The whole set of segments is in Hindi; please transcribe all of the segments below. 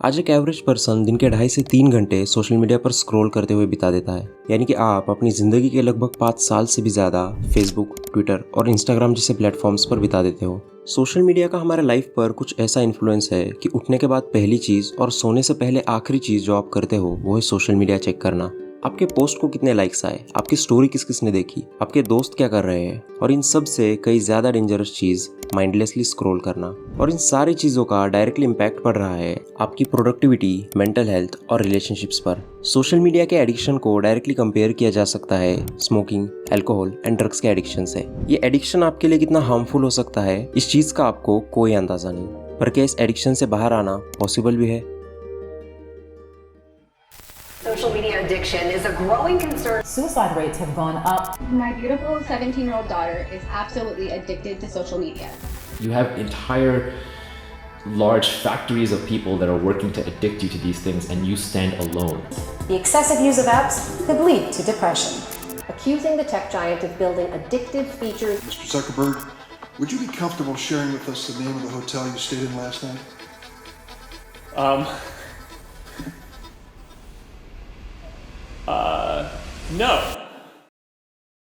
आज एक एवरेज पर्सन दिन के 2.5 से 3 घंटे सोशल मीडिया पर स्क्रॉल करते हुए बिता देता है। यानी कि आप अपनी ज़िंदगी के लगभग 5 साल से भी ज़्यादा फेसबुक, ट्विटर और इंस्टाग्राम जैसे प्लेटफॉर्म्स पर बिता देते हो। सोशल मीडिया का हमारे लाइफ पर कुछ ऐसा इन्फ्लुएंस है कि उठने के बाद पहली चीज़ और सोने से पहले आखिरी चीज़ जो आप करते हो वो है सोशल मीडिया चेक करना। आपके पोस्ट को कितने लाइक्स आए, आपकी स्टोरी किस किस ने देखी, आपके दोस्त क्या कर रहे हैं, और इन सब से कई ज़्यादा डेंजरस चीज़ माइंडलेसली स्क्रॉल करना। और इन सारी चीज़ों का डायरेक्टली इम्पैक्ट पड़ रहा है आपकी प्रोडक्टिविटी, मेंटल हेल्थ और रिलेशनशिप्स पर। सोशल मीडिया के एडिक्शन को डायरेक्टली कंपेयर किया जा सकता है स्मोकिंग, अल्कोहल एंड ड्रग्स के एडिक्शन से। ये एडिक्शन आपके लिए कितना हार्मफुल हो सकता है इस चीज़ का आपको कोई अंदाज़ा नहीं, पर क्या इस एडिक्शन से बाहर आना पॉसिबल भी है? Social media addiction is a growing concern. Suicide rates have gone up. My beautiful 17-year-old daughter is absolutely addicted to social media. You have entire large factories of people that are working to addict you to these things, and you stand alone. The excessive use of apps could lead to depression. Accusing the tech giant of building addictive features. Mr. Zuckerberg, would you be comfortable sharing with us the name of the hotel you stayed in last night? No.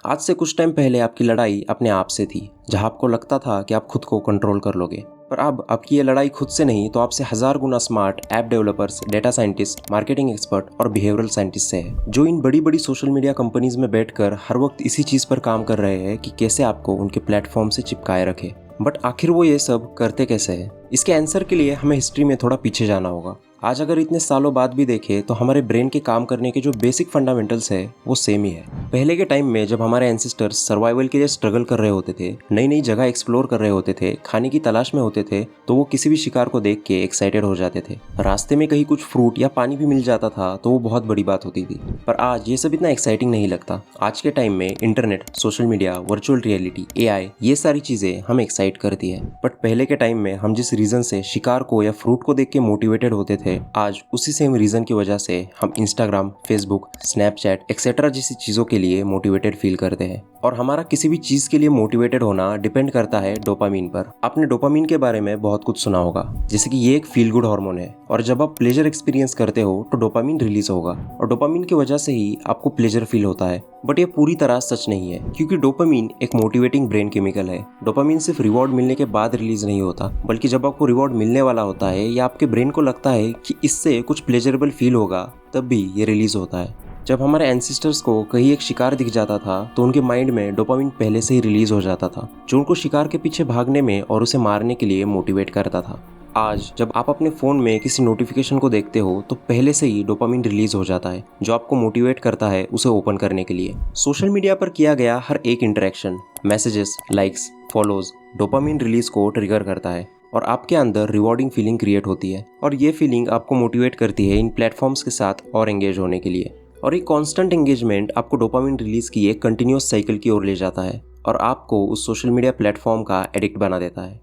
आज से कुछ टाइम पहले आपकी लड़ाई अपने आप से थी, जहां आपको लगता था कि आप खुद को कंट्रोल कर लोगे। पर अब आपकी ये लड़ाई खुद से नहीं तो आपसे 1000 गुना smart app developers, data scientist, marketing expert और बिहेवियरल साइंटिस्ट से है, जो इन बड़ी बड़ी सोशल मीडिया कंपनीज में बैठकर हर वक्त इसी चीज़ पर काम कर रहे हैं कि कैसे आपको उनके प्लेटफॉर्म से चिपकाए रखे। बट आखिर वो ये सब करते कैसे हैं? इसके आंसर के लिए हमें हिस्ट्री में थोड़ा पीछे जाना होगा। आज अगर इतने सालों बाद भी देखें तो हमारे ब्रेन के काम करने के जो बेसिक फंडामेंटल्स है वो सेम ही है। पहले के टाइम में जब हमारे एंसेस्टर्स सर्वाइवल के लिए स्ट्रगल कर रहे होते थे, नई नई जगह एक्सप्लोर कर रहे होते थे, खाने की तलाश में होते थे, तो वो किसी भी शिकार को देख के एक्साइटेड हो जाते थे। रास्ते में कहीं कुछ फ्रूट या पानी भी मिल जाता था तो वो बहुत बड़ी बात होती थी। पर आज ये सब इतना एक्साइटिंग नहीं लगता। आज के टाइम में internet, social media, virtual reality, AI, ये सारी चीजें हमें एक्साइट करती है। बट पहले के टाइम में हम जिस रीजन से शिकार को या फ्रूट को देख के मोटिवेटेड होते थे, आज उसी सेम रीजन की वजह से हम इंस्टाग्राम, फेसबुक, स्नैपचैट एक्सेट्रा जैसी चीजों के लिए मोटिवेटेड फील करते हैं। और हमारा किसी भी चीज के लिए मोटिवेटेड होना डिपेंड करता है डोपामीन पर। आपने डोपामीन के बारे में बहुत कुछ सुना होगा, जैसे कि ये एक फील गुड हार्मोन है, और जब आप प्लेजर एक्सपीरियंस करते हो तो डोपामीन रिलीज होगा, और डोपामीन की वजह से ही आपको प्लेजर फील होता है। बट ये पूरी तरह सच नहीं है, क्योंकि डोपामीन एक मोटिवेटिंग ब्रेन केमिकल है। डोपामीन सिर्फ रिवॉर्ड मिलने के बाद रिलीज नहीं होता, बल्कि जब आपको रिवॉर्ड मिलने वाला होता है या आपके ब्रेन को लगता है कि इससे कुछ प्लेजरेबल फील होगा, तब भी ये रिलीज होता है। जब हमारे एंसेस्टर्स को कहीं एक शिकार दिख जाता था तो उनके माइंड में डोपामीन पहले से ही रिलीज हो जाता था, जो उनको शिकार के पीछे भागने में और उसे मारने के लिए मोटिवेट करता था। आज जब आप अपने फ़ोन में किसी नोटिफिकेशन को देखते हो तो पहले से ही डोपामीन रिलीज हो जाता है, जो आपको मोटिवेट करता है उसे ओपन करने के लिए। सोशल मीडिया पर किया गया हर एक interaction, messages, likes, follows dopamine release को ट्रिगर करता है, और आपके अंदर रिवॉर्डिंग फीलिंग क्रिएट होती है, और ये फीलिंग आपको मोटिवेट करती है इन प्लेटफॉर्म्स के साथ और एंगेज होने के लिए। और एक कांस्टेंट एंगेजमेंट आपको डोपामीन रिलीज की एक कंटिन्यूअस साइकिल की ओर ले जाता है और आपको उस सोशल मीडिया प्लेटफॉर्म का एडिक्ट बना देता है।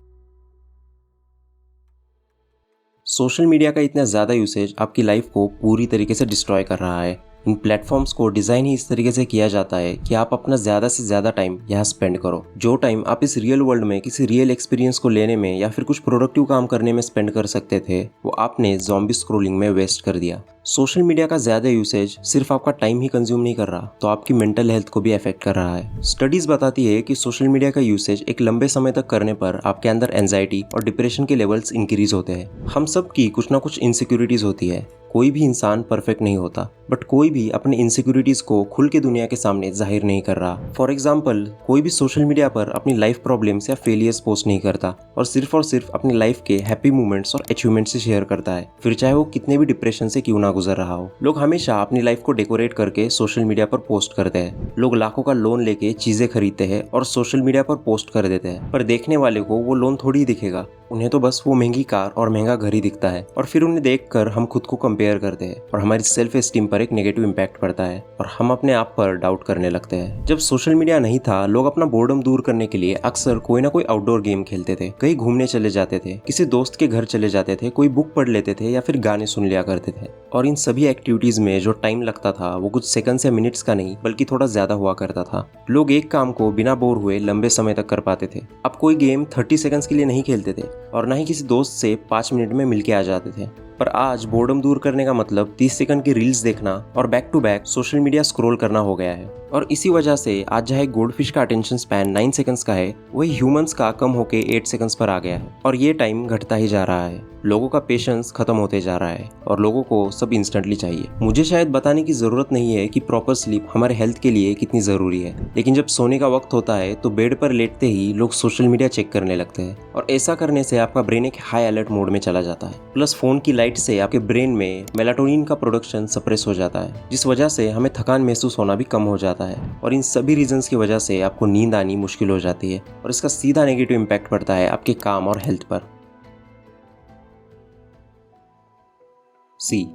सोशल मीडिया का इतना ज़्यादा यूसेज आपकी लाइफ को पूरी तरीके से डिस्ट्रॉय कर रहा है। इन प्लेटफॉर्म्स को डिज़ाइन ही इस तरीके से किया जाता है कि आप अपना ज़्यादा से ज़्यादा टाइम यहाँ स्पेंड करो। जो टाइम आप इस रियल वर्ल्ड में किसी रियल एक्सपीरियंस को लेने में या फिर कुछ प्रोडक्टिव काम करने में स्पेंड कर सकते थे, वो आपने ज़ॉम्बी स्क्रोलिंग में वेस्ट कर दिया। सोशल मीडिया का ज़्यादा यूसेज सिर्फ आपका टाइम ही कंज्यूम नहीं कर रहा, तो आपकी मेंटल हेल्थ को भी अफेक्ट कर रहा है। स्टडीज़ बताती है कि सोशल मीडिया का यूसेज एक लंबे समय तक करने पर आपके अंदर एंजाइटी और डिप्रेशन के लेवल्स इंक्रीज होते हैं। हम सब की कुछ ना कुछ इनसिक्योरिटीज़ होती है। कोई भी इंसान परफेक्ट नहीं होता, बट कोई भी अपने इनसिक्योरिटीज़ को खुल के दुनिया के सामने जाहिर नहीं कर रहा। फॉर एग्जाम्पल, कोई भी सोशल मीडिया पर अपनी लाइफ प्रॉब्लम्स या फेलियर्स पोस्ट नहीं करता, और सिर्फ अपनी लाइफ के हैप्पी मोमेंट्स और अचीवमेंट्स से शेयर करता है, फिर चाहे वो कितने भी डिप्रेशन से क्यों ना गुजर रहा हो। लोग हमेशा अपनी लाइफ को डेकोरेट करके सोशल मीडिया पर पोस्ट करते हैं। लोग लाखों का लोन लेके चीज़ें खरीदते हैं और सोशल मीडिया पर पोस्ट कर देते हैं, पर देखने वाले को वो लोन थोड़ी ही दिखेगा। उन्हें तो बस वो महंगी कार और महंगा घर ही दिखता है, और फिर उन्हें देखकर हम खुद को कंपेयर करते हैं और हमारी सेल्फ एस्टीम पर एक नेगेटिव इम्पैक्ट पड़ता है, और हम अपने आप पर डाउट करने लगते हैं। जब सोशल मीडिया नहीं था, लोग अपना बोर्डम दूर करने के लिए अक्सर कोई ना कोई आउटडोर गेम खेलते थे, कहीं घूमने चले जाते थे, किसी दोस्त के घर चले जाते थे, कोई बुक पढ़ लेते थे या फिर गाने सुन लिया करते थे। और इन सभी एक्टिविटीज में जो टाइम लगता था वो कुछ सेकंड्स या मिनट्स का नहीं, बल्कि थोड़ा ज्यादा हुआ करता था। लोग एक काम को बिना बोर हुए लंबे समय तक कर पाते थे। अब कोई गेम 30 सेकंड्स के लिए नहीं खेलते थे, और ना ही किसी दोस्त से 5 मिनट में मिलके आ जाते थे। पर आज बोर्डम दूर करने का मतलब 30 सेकंड की रील्स देखना और back to back social media scroll करना हो गया है। और इसी वजह से आज जहाँ एक गोल्डफिश का अटेंशन स्पैन 9 सेकंड्स का है, वही ह्यूमंस का कम होके 8 सेकंड्स पर आ गया है। और ये टाइम घटता ही जा रहा है। लोगों का पेशेंस खत्म होते जा रहा है और लोगों को सब इंस्टेंटली चाहिए। मुझे शायद बताने की जरूरत नहीं है कि प्रॉपर स्लीप हमारे हेल्थ के लिए कितनी जरूरी है, लेकिन जब सोने का वक्त होता है तो बेड पर लेटते ही लोग सोशल मीडिया चेक करने लगते हैं। और ऐसा करने से आपका ब्रेन एक हाई अलर्ट मोड में चला जाता है। प्लस फोन की लाइट से आपके ब्रेन में मेलाटोनिन का प्रोडक्शन सप्रेस हो जाता है, जिस वजह से हमें थकान महसूस होना भी कम हो जाता है। और इन सभी रीजंस की वजह से आपको नींद आनी मुश्किल हो जाती है और इसका सीधा नेगेटिव इम्पैक्ट पड़ता है आपके काम और हेल्थ पर।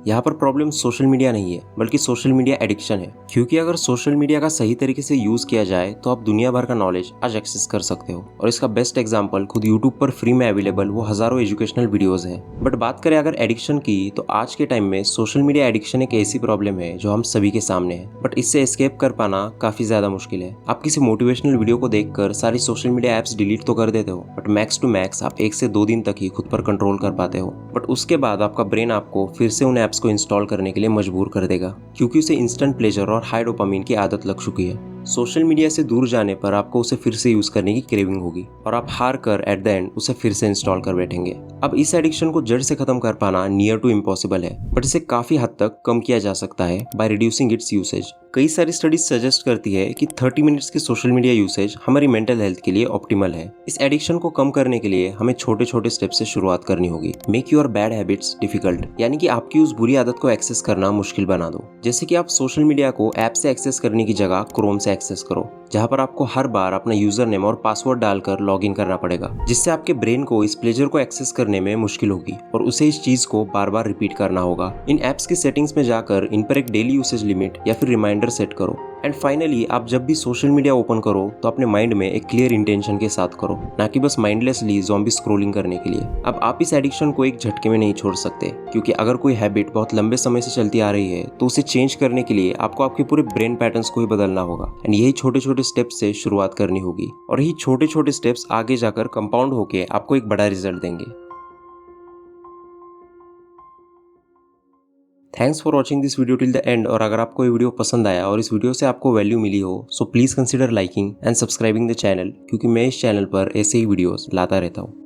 यहाँ पर प्रॉब्लम सोशल मीडिया नहीं है, बल्कि सोशल मीडिया एडिक्शन है। क्योंकि अगर सोशल मीडिया का सही तरीके से यूज किया जाए तो आप दुनिया भर का नॉलेज आज एक्सेस कर सकते हो। और इसका बेस्ट एग्जांपल खुद यूट्यूब पर फ्री में अवेलेबल वो हजारों एजुकेशनल वीडियोस हैं। बट बात करें अगर एडिक्शन की, तो आज के टाइम में सोशल मीडिया एडिक्शन एक ऐसी प्रॉब्लम है जो हम सभी के सामने है, बट इससे एस्केप कर पाना काफी ज्यादा मुश्किल है। आप किसी मोटिवेशनल वीडियो को देखकर सारी सोशल मीडिया एप्स डिलीट तो कर देते हो, बट मैक्स टू मैक्स आप 1 से 2 दिन तक ही खुद पर कंट्रोल कर पाते हो। बट उसके बाद आपका ब्रेन आपको फिर से उन एप्स को इंस्टॉल करने के लिए मजबूर कर देगा, क्योंकि उसे इंस्टेंट प्लेजर और हाई डोपामिन की आदत लग चुकी है। सोशल मीडिया से दूर जाने पर आपको उसे फिर से यूज करने की क्रेविंग होगी और आप हार कर एट द एंड उसे फिर से इंस्टॉल कर बैठेंगे। अब इस एडिक्शन को जड़ से खत्म कर पाना नियर टू इम्पॉसिबल है, बट इसे काफी हद तक कम किया जा सकता है बाय रिड्यूसिंग इट्स यूसेज। कई सारी स्टडीज सजेस्ट करती है कि 30 मिनट्स की सोशल मीडिया यूसेज हमारी मेंटल हेल्थ के लिए ऑप्टिमल है। इस एडिक्शन को कम करने के लिए हमें छोटे छोटे स्टेप से शुरुआत करनी होगी। Make your bad habits difficult, यानी कि आपकी उस बुरी आदत को एक्सेस करना मुश्किल बना दो। जैसे कि आप सोशल मीडिया को ऐप से एक्सेस करने की जगह क्रोम से एक्सेस करो, जहां पर आपको हर बार अपना यूजर नेम और पासवर्ड डालकर लॉग इन करना पड़ेगा, जिससे आपके ब्रेन को इस प्लेजर को एक्सेस करने में मुश्किल होगी और उसे इस चीज को बार बार रिपीट करना होगा। इन एप्स की सेटिंग्स में जाकर इन पर एक डेली यूसेज लिमिट या फिर रिमाइंडर सेट करो। एंड फाइनली, आप जब भी सोशल मीडिया ओपन करो तो अपने माइंड में एक क्लियर इंटेंशन के साथ करो, ना कि बस माइंडलेसली ज़ॉम्बी स्क्रॉलिंग करने के लिए। अब आप इस एडिक्शन को एक झटके में नहीं छोड़ सकते, क्योंकि अगर कोई हैबिट बहुत लंबे समय से चलती आ रही है तो उसे चेंज करने के लिए आपको आपके पूरे ब्रेन पैटर्न्स को ही बदलना होगा। एंड यही छोटे छोटे स्टेप्स से शुरुआत करनी होगी और यही छोटे छोटे स्टेप्स आगे जाकर कंपाउंड होकर आपको एक बड़ा रिजल्ट देंगे। Thanks for watching this video till the end. और अगर आपको ये वीडियो पसंद आया और इस वीडियो से आपको वैल्यू मिली हो, so please consider liking and subscribing the channel, क्योंकि मैं इस चैनल पर ऐसे ही वीडियोस लाता रहता हूँ।